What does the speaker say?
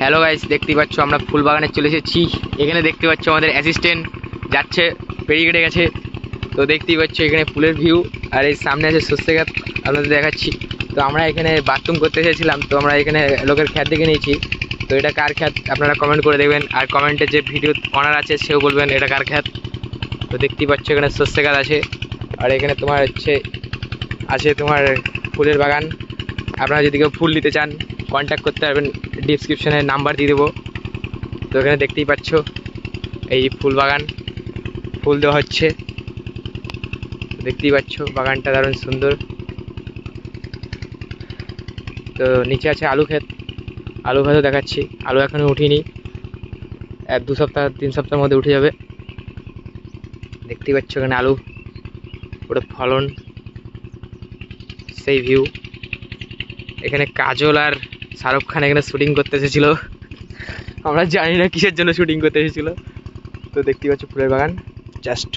Hello guys, দেখতেই পাচ্ছ আমরা ফুল বাগানে চলে এসেছি। এখানে দেখতে পাচ্ছ আমাদের অ্যাসিস্ট্যান্ট যাচ্ছে, পেরিয়ে কেটে গেছে। তো দেখতেই পাচ্ছ এখানে ফুলের ভিউ, আর এই সামনে আছে সর্ষে গাছ, আপনাদের দেখাচ্ছি। তো আমরা এখানে বাথরুম করতে এসেছিলাম, তো আমরা এখানে লোকের খ্যাত দেখে নিয়েছি। তো এটা কার খ্যাত আপনারা কমেন্ট করে দেবেন, আর কমেন্টে যে ভিডিও অনার আছে সেও বলবেন এটা কার খ্যাত। তো দেখতেই পাচ্ছ এখানে সর্ষে গাছ আছে, আর এখানে তোমার আছে তোমার ফুলের বাগান। আপনারা যদি কেউ ফুল নিতে চান কন্ট্যাক্ট করতে পারবেন, ডিসক্রিপশনে নাম্বার দিয়ে দেবো। তো এখানে দেখতেই পাচ্ছ এই ফুল বাগান, ফুল দেওয়া হচ্ছে। দেখতেই পাচ্ছ বাগানটা দারুণ সুন্দর। তো নিচে আছে আলু ক্ষেত, আলু ক্ষেতও দেখাচ্ছি। আলু এখনো উঠিনি, 1-2 সপ্তাহ 3 সপ্তাহের মধ্যে উঠে যাবে। দেখতেই পাচ্ছ এখানে আলু পুরো ফলন, সেই ভিউ। এখানে কাজল আর শাহরুখ খান এখানে শুটিং করতে এসেছিল, আমরা জানি না কিসের জন্য শুটিং করতে এসেছিল। তো দেখতেই পাচ্ছ ফুলের বাগান জাস্ট